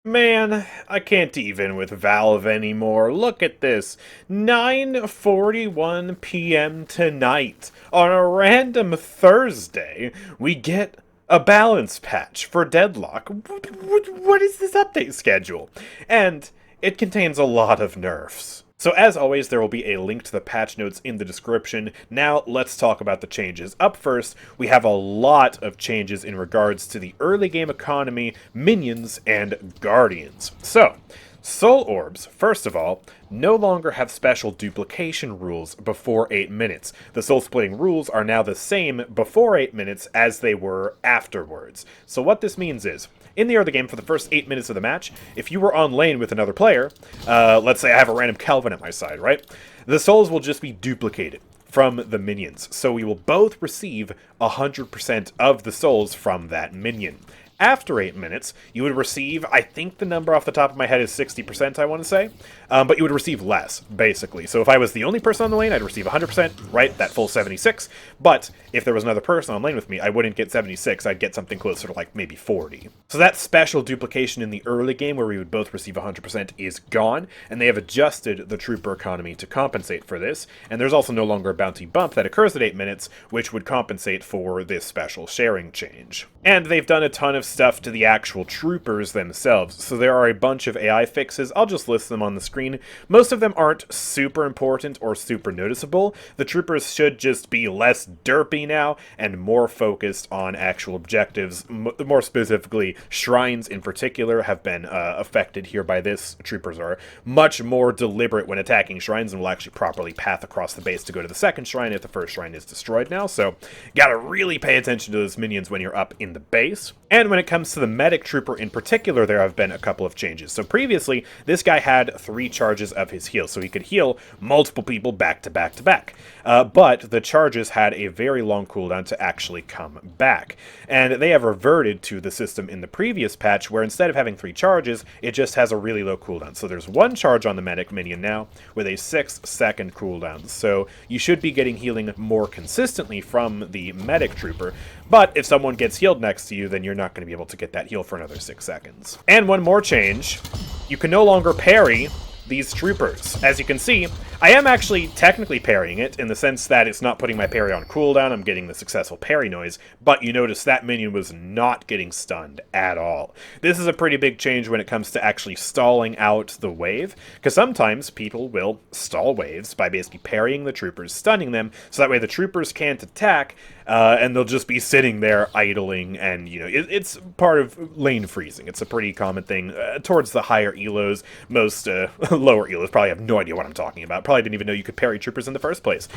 Man, I can't even with Valve anymore. Look at this. 9:41 p.m. tonight, on a random Thursday, we get a balance patch for Deadlock. What is this update schedule? And it contains a lot of nerfs. So as always, there will be a link to the patch notes in the description. Now, let's talk about the changes. Up first, we have a lot of changes in regards to the early game economy, minions, and guardians. So, Soul Orbs, first of all, no longer have special duplication rules before 8 minutes. The soul splitting rules are now the same before 8 minutes as they were afterwards. So what this means is, in the early game, for the first 8 minutes of the match, if you were on lane with another player, let's say I have a random Kelvin at my side, right? The souls will just be duplicated from the minions. So we will both receive 100% of the souls from that minion. After 8 minutes, you would receive, I think the number off the top of my head is 60%, I want to say, but you would receive less, basically. So if I was the only person on the lane, I'd receive 100%, right, that full 76, but if there was another person on lane with me, I wouldn't get 76, I'd get something closer to like maybe 40. So that special duplication in the early game where we would both receive 100% is gone, and they have adjusted the trooper economy to compensate for this, and there's also no longer a bounty bump that occurs at 8 minutes, which would compensate for this special sharing change. And they've done a ton of stuff to the actual troopers themselves, so there are a bunch of AI fixes. I'll just list them on the screen. Most of them aren't super important or super noticeable. The troopers should just be less derpy now and more focused on actual objectives. More specifically, shrines in particular have been affected here by this. Troopers are much more deliberate when attacking shrines and will actually properly path across the base to go to the second shrine if the first shrine is destroyed now, so gotta really pay attention to those minions when you're up in the base. And when it comes to the medic trooper in particular, there have been a couple of changes. So previously, this guy had 3 charges of his heal, so he could heal multiple people back to back to back. But the charges had a very long cooldown to actually come back. And they have reverted to the system in the previous patch, where instead of having 3 charges, it just has a really low cooldown. So there's 1 charge on the medic minion now, with a 6-second cooldown. So you should be getting healing more consistently from the medic trooper, but if someone gets healed next to you, then you're not going to be able to get that heal for another 6 seconds. And one more change, you can no longer parry these troopers. As you can see, I am actually technically parrying it, in the sense that it's not putting my parry on cooldown, I'm getting the successful parry noise, but you notice that minion was not getting stunned at all. This is a pretty big change when it comes to actually stalling out the wave, because sometimes people will stall waves by basically parrying the troopers, stunning them, so that way the troopers can't attack, and they'll just be sitting there idling, and, you know, it's part of lane freezing. It's a pretty common thing towards the higher elos. Most lower elos probably have no idea what I'm talking about. Probably didn't even know you could parry troopers in the first place.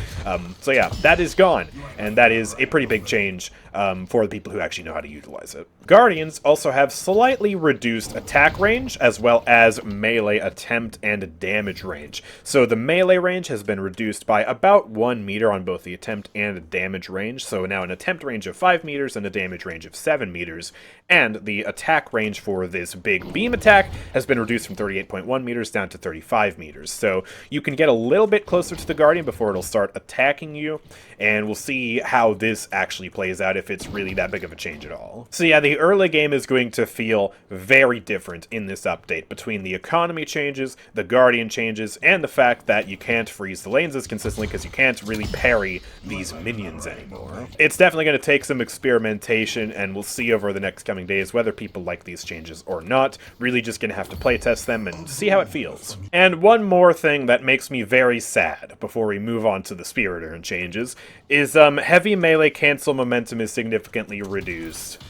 So yeah, that is gone, and that is a pretty big change for the people who actually know how to utilize it. Guardians also have slightly reduced attack range, as well as melee attempt and damage range. So the melee range has been reduced by about 1 meter on both the attempt and damage range, so now an attempt range of 5 meters and a damage range of 7 meters, and the attack range for this big beam attack has been reduced from 38.1 meters down to 35 meters. So you can get a little bit closer to the Guardian before it'll start attacking you, and we'll see how this actually plays out, if it's really that big of a change at all. So yeah, the early game is going to feel very different in this update, between the economy changes, the Guardian changes, and the fact that you can't freeze the lanes as consistently because you can't really parry these minions anymore. It's definitely going to take some experimentation, and we'll see over the next coming days whether people like these changes or not. Really just going to have to playtest them and see how it feels. And one more thing that makes me very sad before we move on to the Spirit Urn changes is heavy melee cancel momentum is significantly reduced.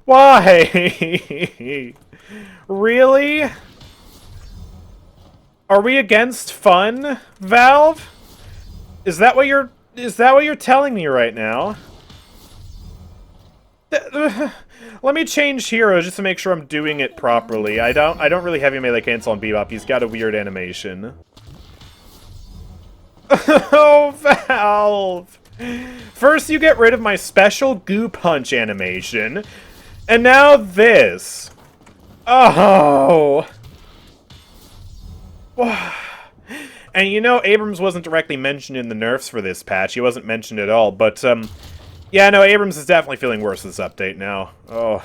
Why? Really? Are we against fun, Valve? Is that what you're telling me right now? Let me change hero just to make sure I'm doing it properly. I don't really heavy melee cancel on Bebop. He's got a weird animation. Oh, Valve! First you get rid of my special goo punch animation, and now this. Oh. And you know, Abrams wasn't directly mentioned in the nerfs for this patch. He wasn't mentioned at all, but Yeah, no, Abrams is definitely feeling worse this update now. Oh,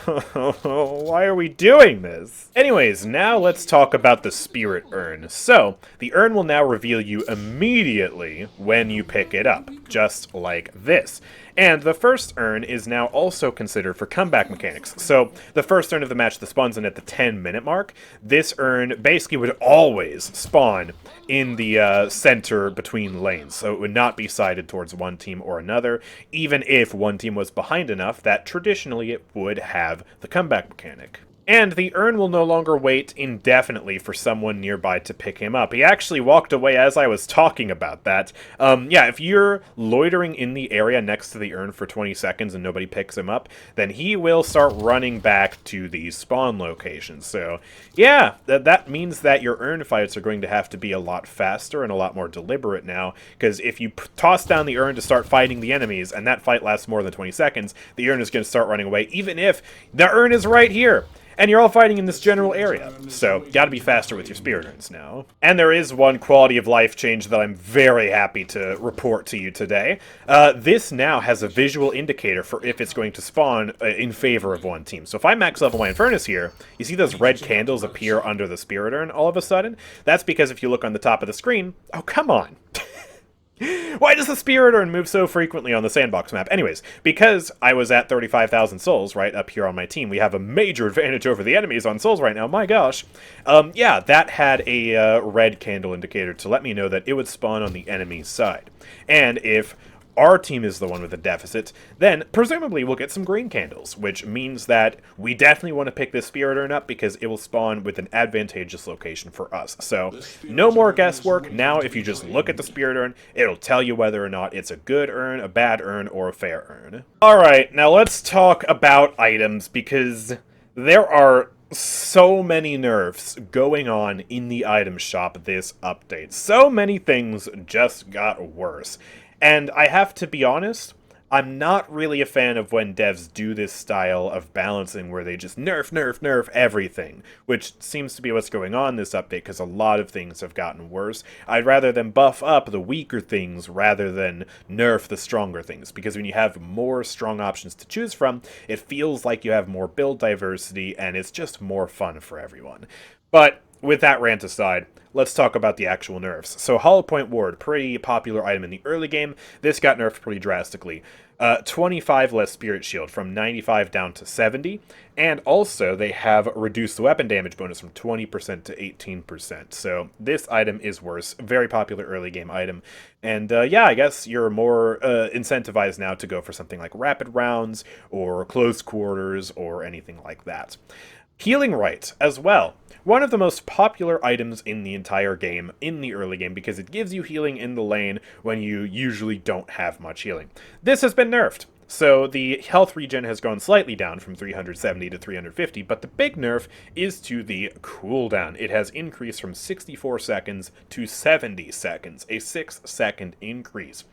why are we doing this? Anyways, now let's talk about the Spirit Urn. So, the urn will now reveal you immediately when you pick it up, just like this. And the first urn is now also considered for comeback mechanics. So, the first urn of the match that spawns in at the 10-minute mark, this urn basically would always spawn in the center between lanes. So it would not be sided towards one team or another, even if one team was behind enough that traditionally it would have the comeback mechanic. And the urn will no longer wait indefinitely for someone nearby to pick him up. He actually walked away as I was talking about that. Yeah, if you're loitering in the area next to the urn for 20 seconds and nobody picks him up, then he will start running back to the spawn location. So, yeah, that means that your urn fights are going to have to be a lot faster and a lot more deliberate now, because if you toss down the urn to start fighting the enemies, and that fight lasts more than 20 seconds, the urn is going to start running away, even if the urn is right here. And you're all fighting in this general area, so gotta be faster with your Spirit Urns now. And there is one quality of life change that I'm very happy to report to you today. This now has a visual indicator for if it's going to spawn in favor of one team. So if I max level my Infernus here, you see those red candles appear under the Spirit Urn all of a sudden? That's because if you look on the top of the screen, oh come on! Why does the Spirit Urn move so frequently on the sandbox map? Anyways, because I was at 35,000 souls right up here on my team, we have a major advantage over the enemies on souls right now, my gosh. Yeah, that had a red candle indicator to let me know that it would spawn on the enemy side. And if our team is the one with the deficit, then presumably we'll get some green candles, which means that we definitely want to pick this Spirit Urn up because it will spawn with an advantageous location for us. So, no more guesswork. Now, if you just look at the Spirit Urn, it'll tell you whether or not it's a good urn, a bad urn, or a fair urn. Alright, now let's talk about items, because there are so many nerfs going on in the item shop this update. So many things just got worse. And I have to be honest, I'm not really a fan of when devs do this style of balancing where they just nerf everything, which seems to be what's going on this update because a lot of things have gotten worse. I'd rather them buff up the weaker things rather than nerf the stronger things, because when you have more strong options to choose from, it feels like you have more build diversity and it's just more fun for everyone. But with that rant aside, let's talk about the actual nerfs. So Hollow Point Ward, pretty popular item in the early game. This got nerfed pretty drastically. 25 less Spirit Shield, from 95 down to 70. And also, they have reduced the weapon damage bonus from 20% to 18%. So this item is worse. Very popular early game item. And yeah, I guess you're more incentivized now to go for something like rapid rounds, or close quarters, or anything like that. Healing Rite as well. One of the most popular items in the entire game, in the early game, because it gives you healing in the lane when you usually don't have much healing. This has been nerfed. So the health regen has gone slightly down from 370 to 350, but the big nerf is to the cooldown. It has increased from 64 seconds to 70 seconds, a 6-second increase.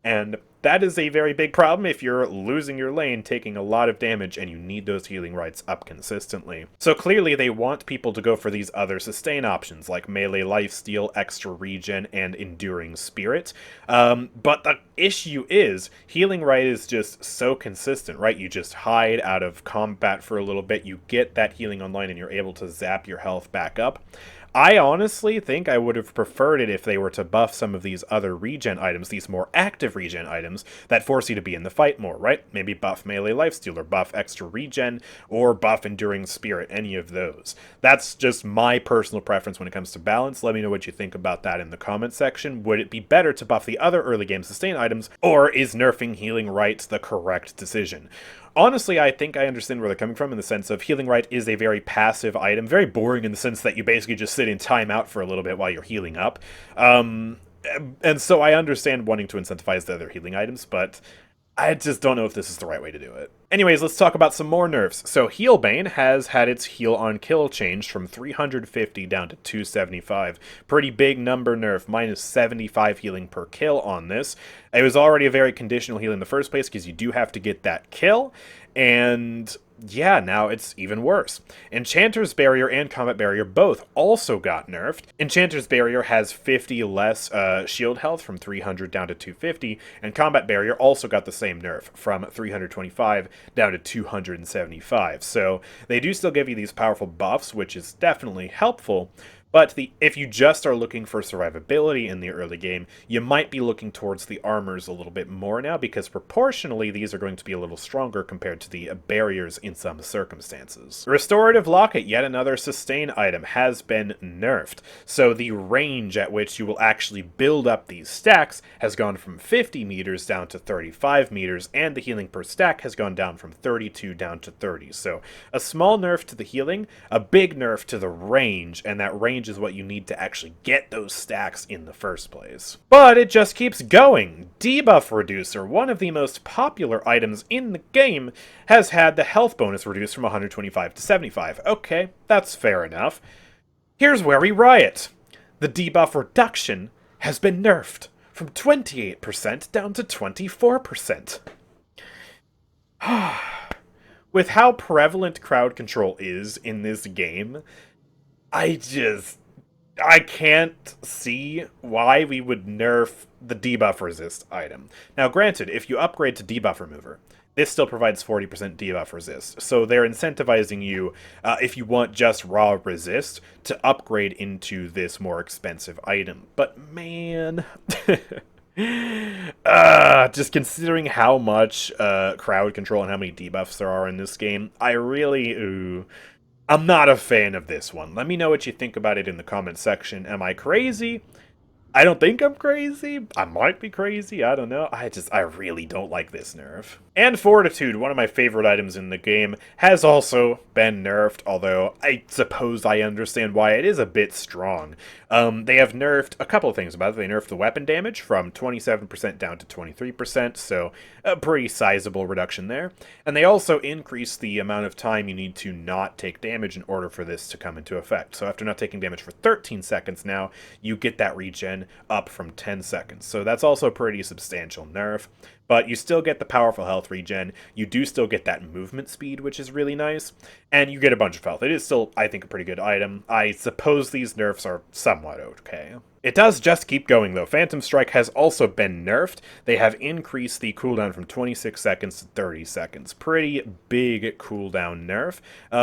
And that is a very big problem if you're losing your lane, taking a lot of damage, and you need those healing rites up consistently. So clearly they want people to go for these other sustain options, like melee lifesteal, extra regen, and enduring spirit. But the issue is, healing rite is just so consistent, right? You just hide out of combat for a little bit, you get that healing online, and you're able to zap your health back up. I honestly think I would have preferred it if they were to buff some of these other regen items, these more active regen items, that force you to be in the fight more, right? Maybe buff melee lifesteal, or buff extra regen, or buff enduring spirit, any of those. That's just my personal preference when it comes to balance. Let me know what you think about that in the comments section. Would it be better to buff the other early game sustain items, or is nerfing healing rite the correct decision? Honestly, I think I understand where they're coming from in the sense of healing rite is a very passive item, very boring in the sense that you basically just sit in timeout for a little bit while you're healing up. And so I understand wanting to incentivize the other healing items, but I just don't know if this is the right way to do it. Anyways, let's talk about some more nerfs. So Healbane has had its heal on kill changed from 350 down to 275. Pretty big number nerf, minus 75 healing per kill on this. It was already a very conditional heal in the first place because you do have to get that kill, and yeah, now it's even worse. Enchanter's Barrier and Combat Barrier both also got nerfed. Enchanter's Barrier has 50 less shield health from 300 down to 250, and Combat Barrier also got the same nerf from 325 down to 275. So they do still give you these powerful buffs, which is definitely helpful. But if you just are looking for survivability in the early game, you might be looking towards the armors a little bit more now, because proportionally these are going to be a little stronger compared to the barriers in some circumstances. Restorative Locket, yet another sustain item, has been nerfed. So the range at which you will actually build up these stacks has gone from 50 meters down to 35 meters, and the healing per stack has gone down from 32 down to 30. So a small nerf to the healing, a big nerf to the range, and that range is what you need to actually get those stacks in the first place. But it just keeps going. Debuff Reducer, one of the most popular items in the game, has had the health bonus reduced from 125 to 75. Okay, that's fair enough. Here's where we riot. The debuff reduction has been nerfed from 28% down to 24%. With how prevalent crowd control is in this game, I can't see why we would nerf the debuff resist item. Now, granted, if you upgrade to debuff remover, this still provides 40% debuff resist. So they're incentivizing you, if you want just raw resist, to upgrade into this more expensive item. But man... just considering how much crowd control and how many debuffs there are in this game, I'm not a fan of this one. Let me know what you think about it in the comment section. Am I crazy? I don't think I'm crazy. I might be crazy. I don't know. I really don't like this nerf. And Fortitude, one of my favorite items in the game, has also been nerfed, although I suppose I understand why. It is a bit strong. They have nerfed a couple of things about it. They nerfed the weapon damage from 27% down to 23%, so a pretty sizable reduction there. And they also increased the amount of time you need to not take damage in order for this to come into effect. So after not taking damage for 13 seconds now, you get that regen up from 10 seconds. So that's also a pretty substantial nerf. But you still get the powerful health regen, you do still get that movement speed, which is really nice, and you get a bunch of health. It is still, I think, a pretty good item. I suppose these nerfs are somewhat okay. It does just keep going, though. Phantom Strike has also been nerfed. They have increased the cooldown from 26 seconds to 30 seconds. Pretty big cooldown nerf.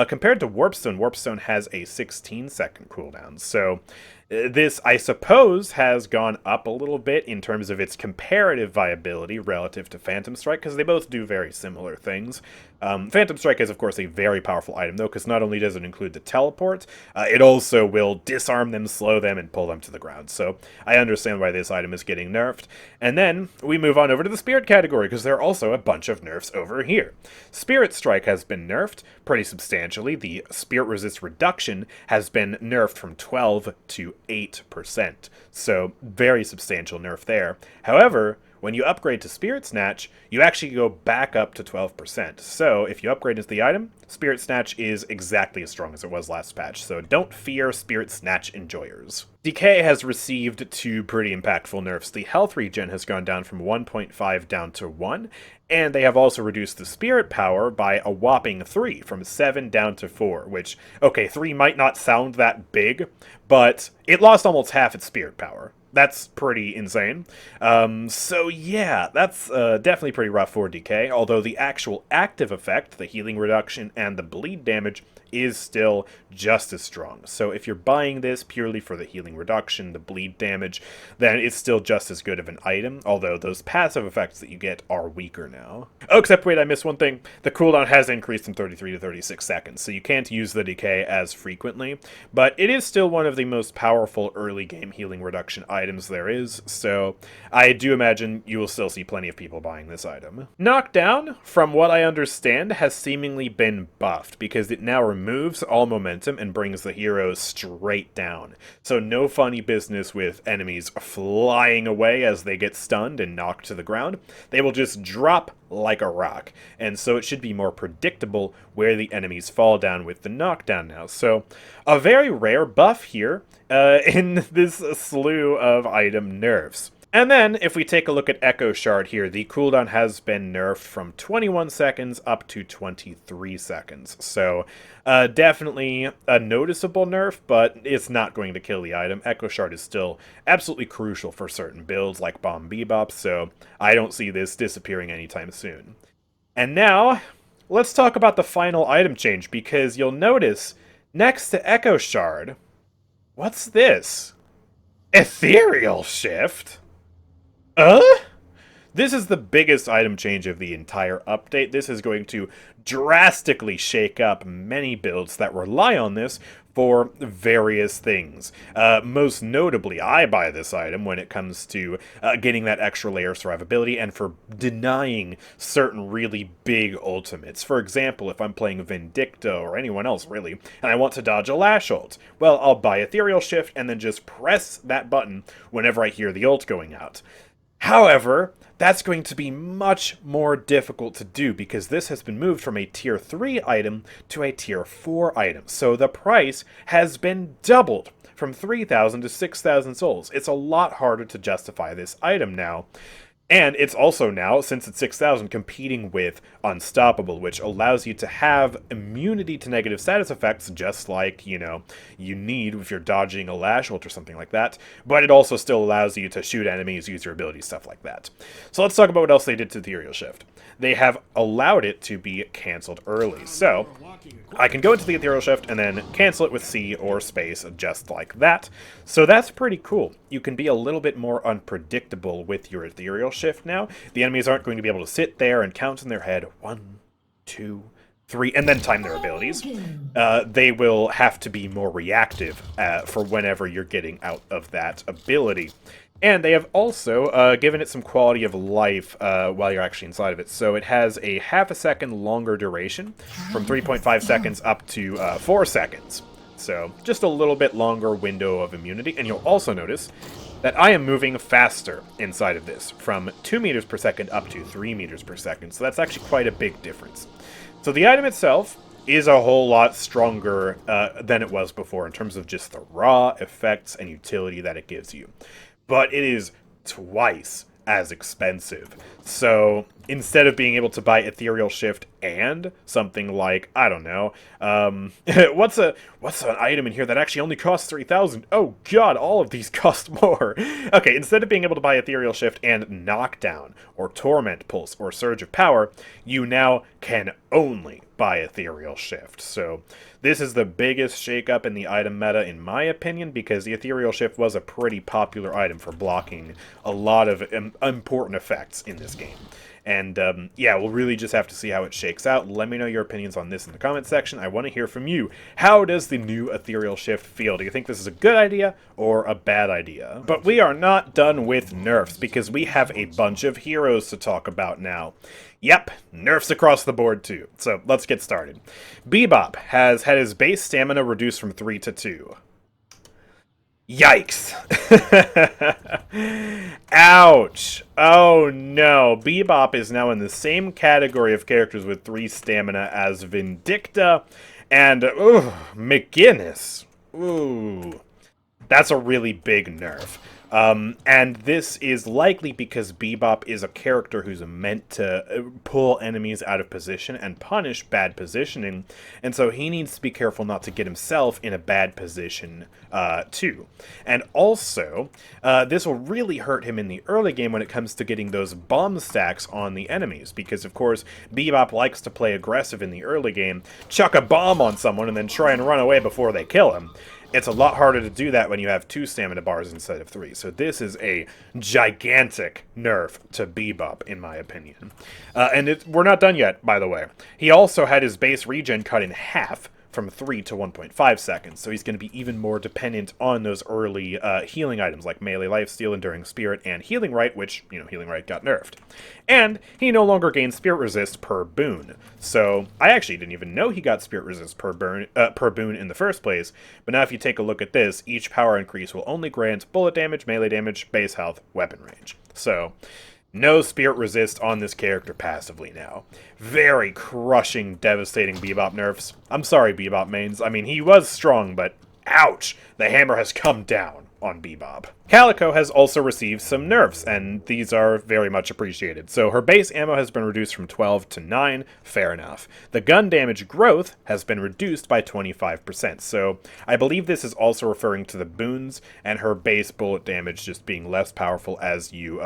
Compared to Warpstone, Warpstone has a 16-second cooldown, so... this, I suppose, has gone up a little bit in terms of its comparative viability relative to Phantom Strike, because they both do very similar things. Phantom Strike is, of course, a very powerful item, though, because not only does it include the teleport, it also will disarm them, slow them, and pull them to the ground. So I understand why this item is getting nerfed. And then we move on over to the Spirit category, because there are also a bunch of nerfs over here. Spirit Strike has been nerfed pretty substantially. The Spirit Resist reduction has been nerfed from 12 to 8%. So very substantial nerf there. However, when you upgrade to Spirit Snatch, you actually go back up to 12%. So if you upgrade into the item, Spirit Snatch is exactly as strong as it was last patch. So don't fear Spirit Snatch enjoyers. Decay has received two pretty impactful nerfs. The health regen has gone down from 1.5 down to 1, and they have also reduced the spirit power by a whopping 3, from 7 down to 4, which, okay, 3 might not sound that big, but it lost almost half its spirit power. That's pretty insane. So yeah, that's definitely pretty rough for Decay, although the actual active effect, the healing reduction and the bleed damage, is still just as strong. So if you're buying this purely for the healing reduction, the bleed damage, then it's still just as good of an item, although those passive effects that you get are weaker now. Oh, except wait, I missed one thing. The cooldown has increased from 33 to 36 seconds, so you can't use the Decay as frequently, but it is still one of the most powerful early game healing reduction items there is, so I do imagine you will still see plenty of people buying this item. Knockdown, from what I understand, has seemingly been buffed, because it now removes all momentum and brings the heroes straight down. So no funny business with enemies flying away as they get stunned and knocked to the ground. They will just drop like a rock, and so it should be more predictable where the enemies fall down with the knockdown now. So a very rare buff here in this slew of item nerfs. And then, if we take a look at Echo Shard here, the cooldown has been nerfed from 21 seconds up to 23 seconds. So, definitely a noticeable nerf, but it's not going to kill the item. Echo Shard is still absolutely crucial for certain builds like Bomb Bebop, so I don't see this disappearing anytime soon. And now, let's talk about the final item change, because you'll notice, next to Echo Shard, what's this? Ethereal Shift? This is the biggest item change of the entire update. This is going to drastically shake up many builds that rely on this for various things. Most notably, I buy this item when it comes to getting that extra layer of survivability and for denying certain really big ultimates. For example, if I'm playing Vindicta or anyone else really, and I want to dodge a Lash ult, well, I'll buy Ethereal Shift and then just press that button whenever I hear the ult going out. However, that's going to be much more difficult to do because this has been moved from a tier 3 item to a tier 4 item. So the price has been doubled from 3,000 to 6,000 souls. It's a lot harder to justify this item now. And it's also now, since it's 6,000, competing with Unstoppable, which allows you to have immunity to negative status effects, just like, you need if you're dodging a Lash ult or something like that. But it also still allows you to shoot enemies, use your abilities, stuff like that. So let's talk about what else they did to Ethereal Shift. They have allowed it to be cancelled early. So I can go into the Ethereal Shift and then cancel it with C or space, just like that. So that's pretty cool. You can be a little bit more unpredictable with your Ethereal Shift now. The enemies aren't going to be able to sit there and count in their head 1, 2, 3, and then time their abilities. They will have to be more reactive for whenever you're getting out of that ability. And they have also given it some quality of life while you're actually inside of it. So it has a half a second longer duration, from 3.5 seconds up to 4 seconds. So just a little bit longer window of immunity. And you'll also notice that I am moving faster inside of this, from 2 meters per second up to 3 meters per second. So that's actually quite a big difference. So the item itself is a whole lot stronger than it was before in terms of just the raw effects and utility that it gives you. But it is twice as expensive. So instead of being able to buy Ethereal Shift and something like, I don't know, what's an item in here that actually only costs 3,000? Oh god, all of these cost more. Okay, instead of being able to buy Ethereal Shift and Knockdown, or Torment Pulse, or Surge of Power, you now can only buy Ethereal Shift. So this is the biggest shakeup in the item meta, in my opinion, because the Ethereal Shift was a pretty popular item for blocking a lot of important effects in this game. And, yeah, we'll really just have to see how it shakes out. Let me know your opinions on this in the comment section. I want to hear from you. How does the new Ethereal Shift feel? Do you think this is a good idea or a bad idea? But we are not done with nerfs, because we have a bunch of heroes to talk about now. Yep, nerfs across the board too. So let's get started. Bebop has had his base stamina reduced from 3 to 2. Yikes. Ouch. Oh no. Bebop is now in the same category of characters with 3 stamina as Vindicta and McGinnis. Ooh. That's a really big nerf. And this is likely because Bebop is a character who's meant to pull enemies out of position and punish bad positioning, and so he needs to be careful not to get himself in a bad position, too. And also, this will really hurt him in the early game when it comes to getting those bomb stacks on the enemies, because of course, Bebop likes to play aggressive in the early game, chuck a bomb on someone, and then try and run away before they kill him. It's a lot harder to do that when you have 2 stamina bars instead of 3. So this is a gigantic nerf to Bebop, in my opinion. And we're not done yet, by the way. He also had his base regen cut in half, from 3 to 1.5 seconds, so he's going to be even more dependent on those early healing items like Melee Lifesteal, Enduring Spirit, and Healing Right, which, Healing Right got nerfed. And he no longer gains Spirit Resist per boon. So, I actually didn't even know he got Spirit Resist per boon in the first place, but now if you take a look at this, each power increase will only grant bullet damage, melee damage, base health, weapon range. So, no Spirit Resist on this character passively now. Very crushing, devastating Bebop nerfs. I'm sorry, Bebop mains. I mean, he was strong, but ouch! The hammer has come down on Bebop. Calico has also received some nerfs, and these are very much appreciated. So her base ammo has been reduced from 12 to 9, fair enough. The gun damage growth has been reduced by 25%, so I believe this is also referring to the boons and her base bullet damage just being less powerful as you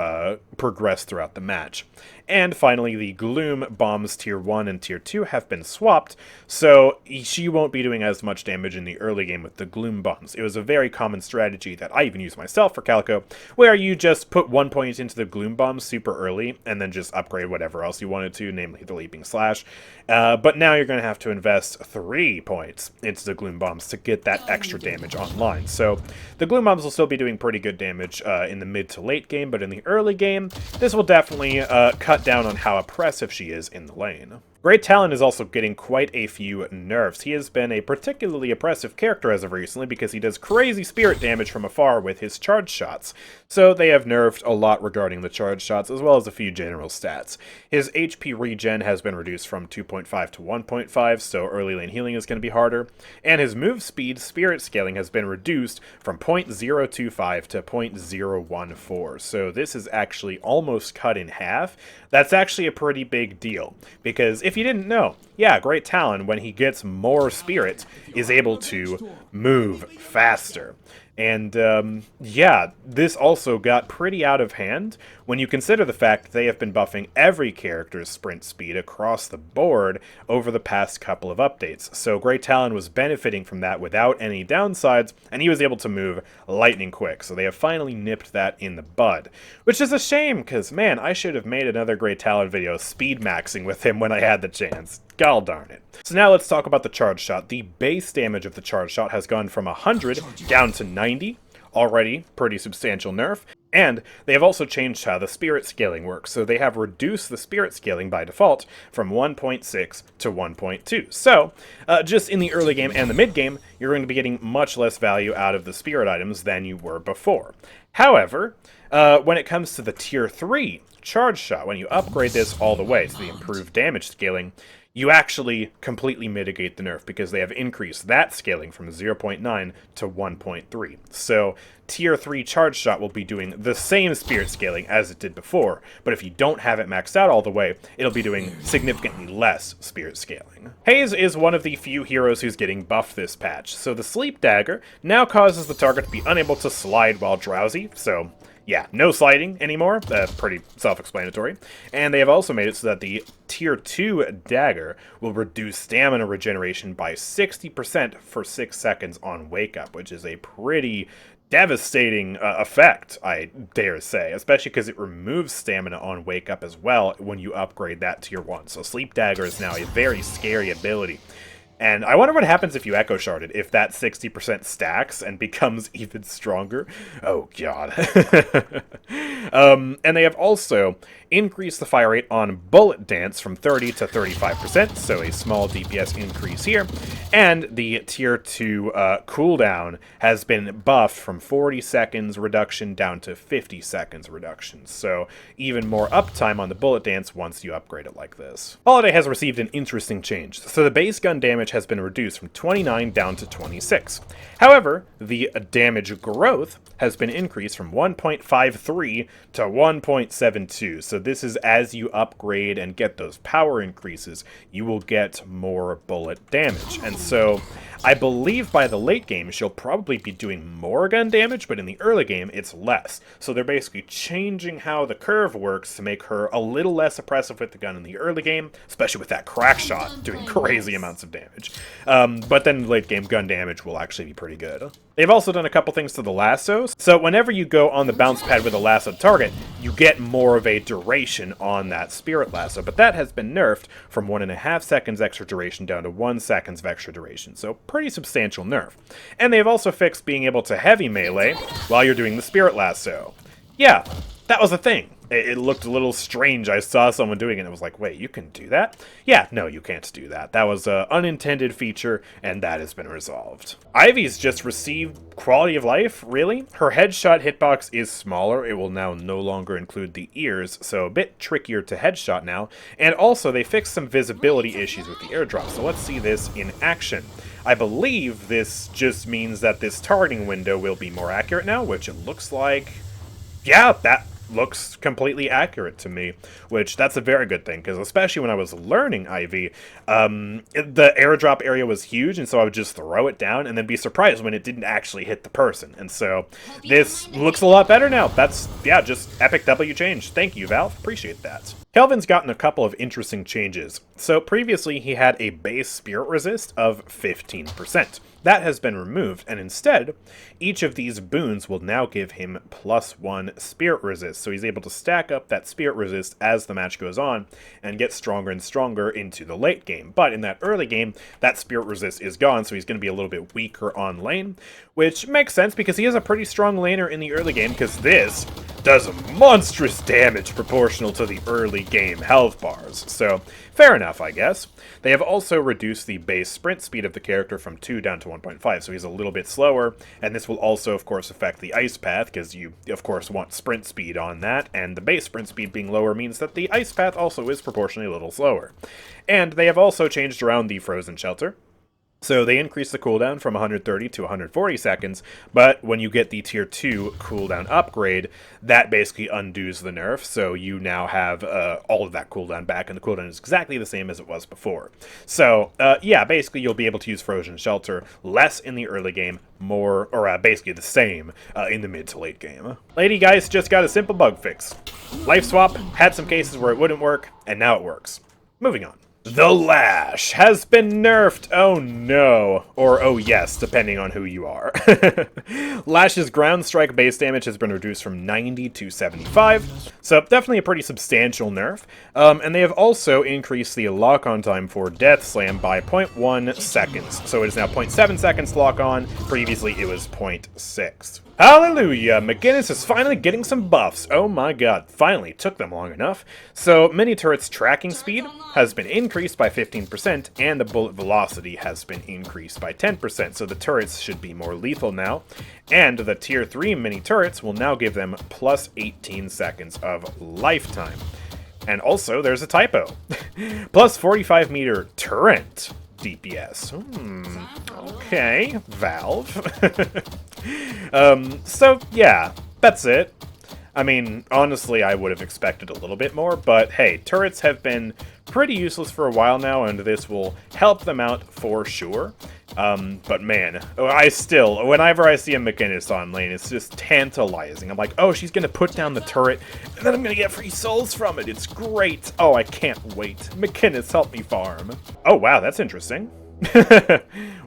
progress throughout the match. And finally, the Gloom bombs tier 1 and tier 2 have been swapped, so she won't be doing as much damage in the early game with the Gloom bombs. It was a very common strategy that I even used myself for Calico, where you just put 1 point into the Gloom bombs super early, and then just upgrade whatever else you wanted to, namely the Leaping Slash. But now you're going to have to invest 3 points into the Gloom bombs to get that extra damage online. So the Gloom bombs will still be doing pretty good damage in the mid to late game, but in the early game, this will definitely cut down on how oppressive she is in the lane. Great Talon is also getting quite a few nerfs. He has been a particularly oppressive character as of recently because he does crazy spirit damage from afar with his charge shots. So they have nerfed a lot regarding the charge shots as well as a few general stats. His HP regen has been reduced from 2.5 to 1.5, so early lane healing is going to be harder. And his move speed spirit scaling has been reduced from 0.025 to 0.014. So this is actually almost cut in half. That's actually a pretty big deal because if you didn't know, yeah, Great Talon, when he gets more spirit, is able to move faster. And, yeah, this also got pretty out of hand when you consider the fact that they have been buffing every character's sprint speed across the board over the past couple of updates. So Great Talon was benefiting from that without any downsides, and he was able to move lightning quick. So they have finally nipped that in the bud, which is a shame because, man, I should have made another Great Talon video speed maxing with him when I had the chance. Gall darn it. So now let's talk about the charge shot. The base damage of the charge shot has gone from 100 down to 90. Already pretty substantial nerf. And they have also changed how the spirit scaling works. So they have reduced the spirit scaling by default from 1.6 to 1.2. So just in the early game and the mid game, you're going to be getting much less value out of the spirit items than you were before. However, when it comes to the tier 3 charge shot, when you upgrade this all the way to the improved damage scaling, you actually completely mitigate the nerf because they have increased that scaling from 0.9 to 1.3. So tier 3 charge shot will be doing the same spirit scaling as it did before, but if you don't have it maxed out all the way, it'll be doing significantly less spirit scaling. Haze is one of the few heroes who's getting buffed this patch, so the Sleep Dagger now causes the target to be unable to slide while drowsy, so yeah, no sliding anymore. That's pretty self-explanatory. And they have also made it so that the Tier 2 Dagger will reduce stamina regeneration by 60% for 6 seconds on Wake Up, which is a pretty devastating effect, I dare say, especially because it removes stamina on Wake Up as well when you upgrade that Tier 1. So Sleep Dagger is now a very scary ability. And I wonder what happens if you Echo Sharded, if that 60% stacks and becomes even stronger. Oh, God. And they have also increased the fire rate on Bullet Dance from 30 to 35%, so a small DPS increase here. And the Tier 2 cooldown has been buffed from 40 seconds reduction down to 50 seconds reduction, so even more uptime on the Bullet Dance once you upgrade it like this. Holliday has received an interesting change, so the base gun damage has been reduced from 29 down to 26. However, the damage growth has been increased from 1.53 to 1.72, so this is as you upgrade and get those power increases, you will get more bullet damage. And so I believe by the late game she'll probably be doing more gun damage, but in the early game it's less. So they're basically changing how the curve works to make her a little less oppressive with the gun in the early game, especially with that crack shot doing crazy amounts of damage. But then late game gun damage will actually be pretty good. They've also done a couple things to the lassos. So whenever you go on the bounce pad with a lasso target, you get more of a duration on that spirit lasso, but that has been nerfed from 1.5 seconds extra duration down to 1 second of extra duration, so pretty substantial nerf. And they've also fixed being able to heavy melee while you're doing the spirit lasso. Yeah, that was a thing. It looked a little strange. I saw someone doing it and it was like, wait, you can do that? Yeah, no, you can't do that. That was an unintended feature, and that has been resolved. Ivy's just received quality of life, really. Her headshot hitbox is smaller. It will now no longer include the ears, so a bit trickier to headshot now. And also, they fixed some visibility issues with the airdrop, so let's see this in action. I believe this just means that this targeting window will be more accurate now, which it looks like... yeah, that looks completely accurate to me, which that's a very good thing, because especially when I was learning Ivy, the airdrop area was huge, and so I would just throw it down and then be surprised when it didn't actually hit the person, and so this looks a lot better now. That's, yeah, just epic W change. Thank you, Valve. Appreciate that. Kelvin's gotten a couple of interesting changes. So previously he had a base spirit resist of 15%. That has been removed, and instead, each of these boons will now give him +1 spirit resist, so he's able to stack up that spirit resist as the match goes on, and get stronger and stronger into the late game. But in that early game, that spirit resist is gone, so he's going to be a little bit weaker on lane, which makes sense because he is a pretty strong laner in the early game, because this does monstrous damage proportional to the early game health bars, so fair enough, I guess. They have also reduced the base sprint speed of the character from 2 down to 1.5, so he's a little bit slower, and this will also, of course, affect the ice path, because you, of course, want sprint speed on that, and the base sprint speed being lower means that the ice path also is proportionally a little slower. And they have also changed around the frozen shelter. So they increase the cooldown from 130 to 140 seconds, but when you get the tier 2 cooldown upgrade, that basically undoes the nerf, so you now have all of that cooldown back, and the cooldown is exactly the same as it was before. So, yeah, basically you'll be able to use Frozen Shelter less in the early game, more, or basically the same in the mid to late game. Lady Geist just got a simple bug fix. Life swap had some cases where it wouldn't work, and now it works. Moving on. The Lash has been nerfed, oh no, or oh yes, depending on who you are. Lash's ground strike base damage has been reduced from 90 to 75, so definitely a pretty substantial nerf. And they have also increased the lock-on time for Death Slam by 0.1 seconds, so it is now 0.7 seconds to lock on, previously it was 0.6. Hallelujah! McGinnis is finally getting some buffs. Oh my god, finally. Took them long enough. So, mini turret's tracking speed has been increased by 15%, and the bullet velocity has been increased by 10%, so the turrets should be more lethal now. And the tier 3 mini turrets will now give them plus 18 seconds of lifetime. And also, there's a typo. Plus 45 meter turret DPS. Okay, Valve. So, yeah, that's it. I mean, honestly, I would have expected a little bit more, but hey, turrets have been pretty useless for a while now, and this will help them out for sure. But man, whenever I see a McGinnis on lane, it's just tantalizing. I'm like, oh, she's gonna put down the turret, and then I'm gonna get free souls from it. It's great. Oh, I can't wait. McGinnis, help me farm. Oh, wow, that's interesting.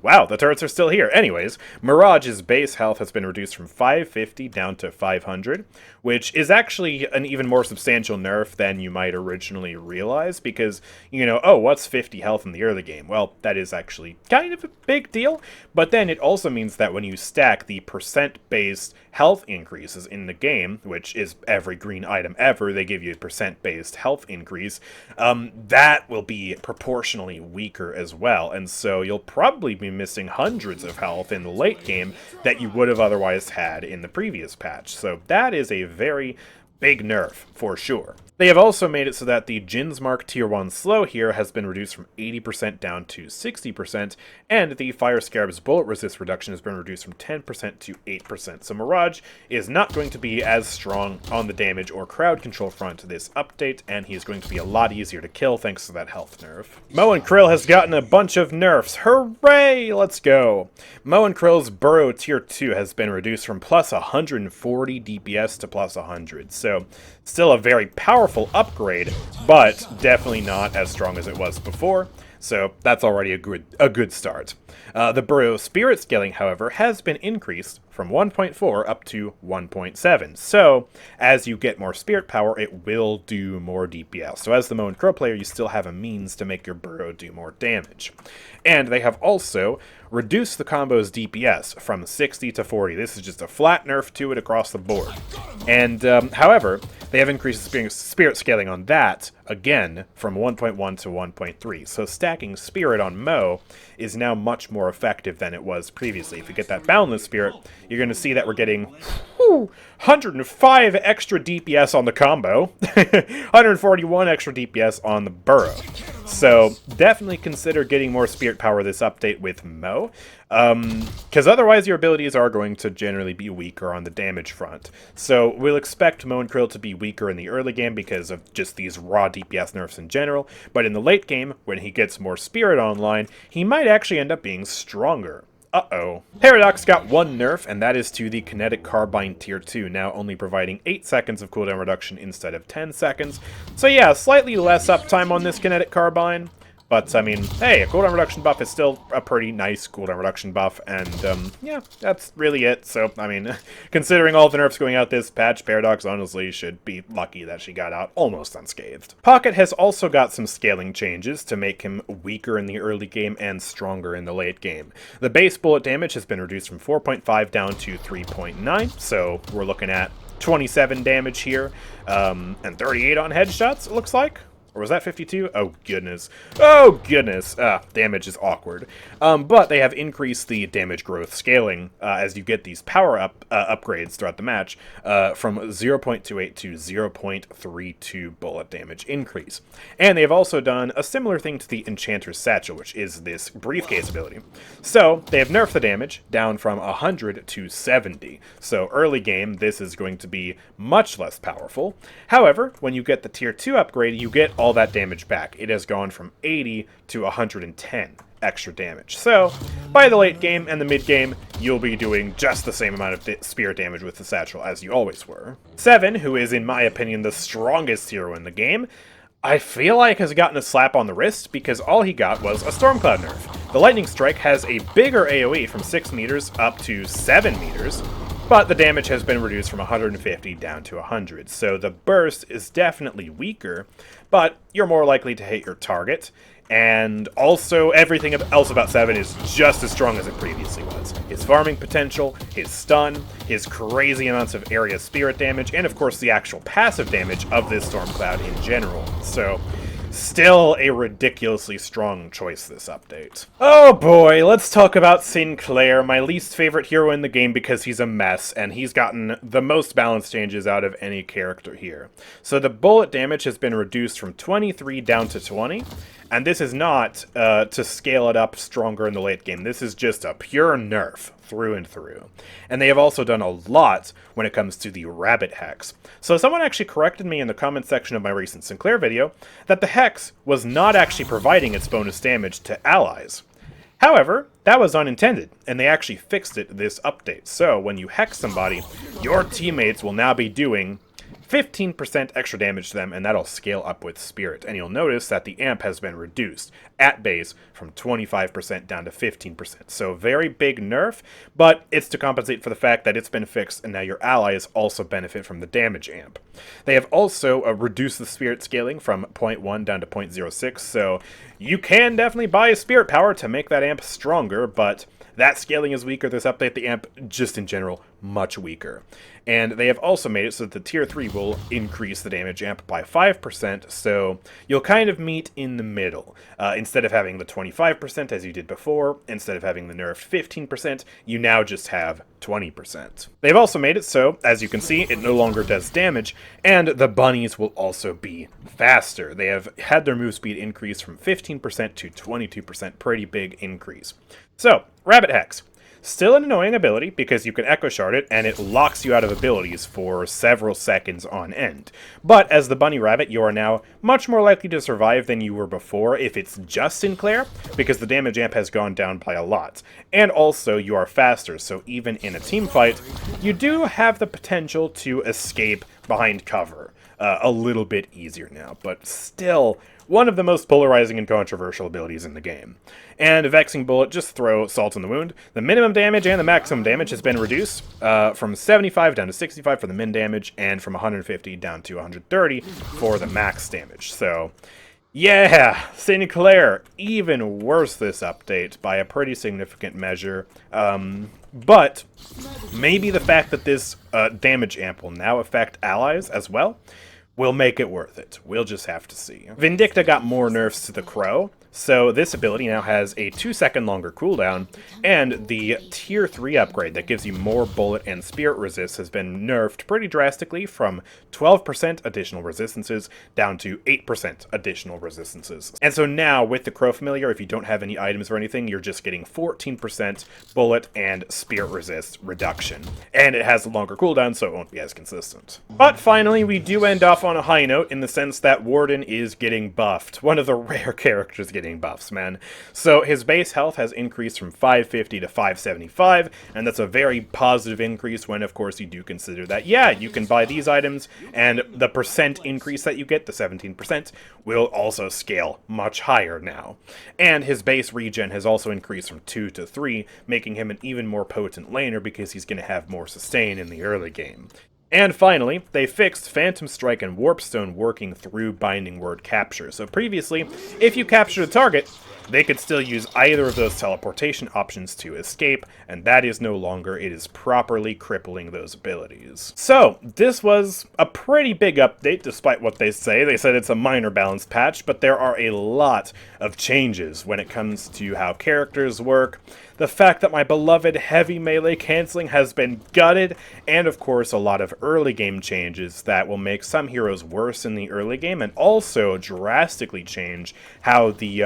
Wow, the turrets are still here. Anyways, Mirage's base health has been reduced from 550 down to 500, which is actually an even more substantial nerf than you might originally realize, because, you know, oh, what's 50 health in the early game? Well, that is actually kind of a big deal, but then it also means that when you stack the percent-based health increases in the game, which is every green item ever, they give you a percent-based health increase, that will be proportionally weaker as well, and so you'll probably be missing hundreds of health in the late game that you would have otherwise had in the previous patch. So that is a very big nerf, for sure. They have also made it so that the Jin's Mark Tier 1 slow here has been reduced from 80% down to 60%, and the Fire Scarab's bullet resist reduction has been reduced from 10% to 8%. So Mirage is not going to be as strong on the damage or crowd control front this update, and he's going to be a lot easier to kill thanks to that health nerf. Mo and Krill has gotten a bunch of nerfs. Hooray! Let's go! Mo and Krill's Burrow Tier 2 has been reduced from plus 140 DPS to plus 100, so still a very powerful upgrade, but definitely not as strong as it was before, so that's already a good start. The Burrow Spirit scaling, however, has been increased from 1.4 up to 1.7. So, as you get more spirit power, it will do more DPS. So as the Mo and Krill player, you still have a means to make your burrow do more damage. And they have also reduced the combo's DPS from 60 to 40. This is just a flat nerf to it across the board. And, however, they have increased spirit scaling on that, again, from 1.1 to 1.3. So stacking spirit on Mo is now much more effective than it was previously. If you get that boundless spirit, you're going to see that we're getting 105 extra DPS on the combo, 141 extra DPS on the burrow. So definitely consider getting more spirit power this update with Mo, because otherwise your abilities are going to generally be weaker on the damage front. So we'll expect Mo and Krill to be weaker in the early game because of just these raw DPS nerfs in general, but in the late game, when he gets more spirit online, he might actually end up being stronger. Uh-oh. Paradox got one nerf, and that is to the Kinetic Carbine Tier 2, now only providing 8 seconds of cooldown reduction instead of 10 seconds. So yeah, slightly less uptime on this Kinetic Carbine, but, I mean, hey, a cooldown reduction buff is still a pretty nice cooldown reduction buff, and, yeah, that's really it. So, I mean, considering all the nerfs going out this patch, Paradox honestly should be lucky that she got out almost unscathed. Pocket has also got some scaling changes to make him weaker in the early game and stronger in the late game. The base bullet damage has been reduced from 4.5 down to 3.9, so we're looking at 27 damage here, and 38 on headshots, it looks like. Or was that 52? Oh, goodness. Oh, goodness. Damage is awkward. But they have increased the damage growth scaling as you get these power-up upgrades throughout the match from 0.28 to 0.32 bullet damage increase. And they've also done a similar thing to the Enchanter's Satchel, which is this briefcase ability. So, they have nerfed the damage down from 100 to 70. So, early game, this is going to be much less powerful. However, when you get the Tier 2 upgrade, you get all that damage back. It has gone from 80 to 110 extra damage. So, by the late game and the mid game, you'll be doing just the same amount of spirit damage with the Satchel as you always were. 7, who is in my opinion the strongest hero in the game, I feel like has gotten a slap on the wrist because all he got was a Stormcloud nerf. The Lightning Strike has a bigger AoE from 6 meters up to 7 meters, but the damage has been reduced from 150 down to 100, so the burst is definitely weaker, but you're more likely to hit your target, and also everything else about 7 is just as strong as it previously was. His farming potential, his stun, his crazy amounts of area spirit damage, and of course the actual passive damage of this Stormcloud in general, so still a ridiculously strong choice this update. Oh boy, let's talk about Sinclair, my least favorite hero in the game because he's a mess, and he's gotten the most balance changes out of any character here. So the bullet damage has been reduced from 23 down to 20, and this is not to scale it up stronger in the late game. This is just a pure nerf through and through. And they have also done a lot when it comes to the Rabbit Hex. So someone actually corrected me in the comment section of my recent Sinclair video that the Hex was not actually providing its bonus damage to allies. However, that was unintended, and they actually fixed it this update. So when you hex somebody, your teammates will now be doing 15% extra damage to them, and that'll scale up with Spirit. And you'll notice that the amp has been reduced at base from 25% down to 15%. So very big nerf, but it's to compensate for the fact that it's been fixed, and now your allies also benefit from the damage amp. They have also reduced the Spirit scaling from 0.1 down to 0.06, so you can definitely buy a Spirit power to make that amp stronger, but that scaling is weaker this update. The amp, just in general, much weaker. And they have also made it so that the Tier 3 will increase the damage amp by 5%, so you'll kind of meet in the middle. Instead of having the 25% as you did before, instead of having the nerfed 15%, you now just have 20%. They've also made it so, as you can see, it no longer does damage, and the bunnies will also be faster. They have had their move speed increase from 15% to 22%, pretty big increase. So, Rabbit Hex. Still an annoying ability, because you can Echo Shard it, and it locks you out of abilities for several seconds on end. But as the Bunny Rabbit, you are now much more likely to survive than you were before if it's just Sinclair, because the damage amp has gone down by a lot. And also, you are faster, so even in a team fight, you do have the potential to escape behind cover. A little bit easier now, but still one of the most polarizing and controversial abilities in the game. And Vexing Bullet, just throw Salt in the Wound. The minimum damage and the maximum damage has been reduced from 75 down to 65 for the min damage, and from 150 down to 130 for the max damage. So, yeah, Sinclair, even worse this update by a pretty significant measure. But maybe the fact that this damage amp will now affect allies as well will make it worth it. We'll just have to see. Vindicta got more nerfs to the Crow, so this ability now has a 2-second longer cooldown, and the tier 3 upgrade that gives you more bullet and spirit resist has been nerfed pretty drastically from 12% additional resistances down to 8% additional resistances. And so now with the Crow Familiar, if you don't have any items or anything, you're just getting 14% bullet and spirit resist reduction. And it has a longer cooldown, so it won't be as consistent. But finally, we do end off on a high note in the sense that Warden is getting buffed. One of the rare characters getting buffs, man. So his base health has increased from 550 to 575, and that's a very positive increase when, of course, you do consider that, yeah, you can buy these items, and the percent increase that you get, the 17%, will also scale much higher now. And his base regen has also increased from 2 to 3, making him an even more potent laner because he's going to have more sustain in the early game. And finally, they fixed Phantom Strike and Warpstone working through Binding Word capture. So previously, if you captured a target, they could still use either of those teleportation options to escape, and that is no longer. It is properly crippling those abilities. So, this was a pretty big update, despite what they say. They said it's a minor balance patch, but there are a lot of changes when it comes to how characters work, the fact that my beloved heavy melee canceling has been gutted, and of course a lot of early game changes that will make some heroes worse in the early game, and also drastically change how the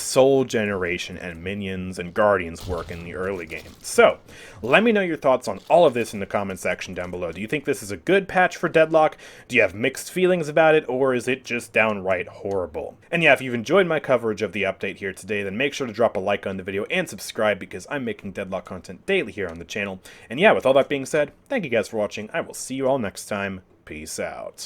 soul generation and minions and guardians work in the early game. So, let me know your thoughts on all of this in the comment section down below. Do you think this is a good patch for Deadlock? Do you have mixed feelings about it, or is it just downright horrible? And yeah, if you've enjoyed my coverage of the update here today, then make sure to drop a like on the video and subscribe, because I'm making Deadlock content daily here on the channel. And yeah, with all that being said, thank you guys for watching. I will see you all next time. Peace out.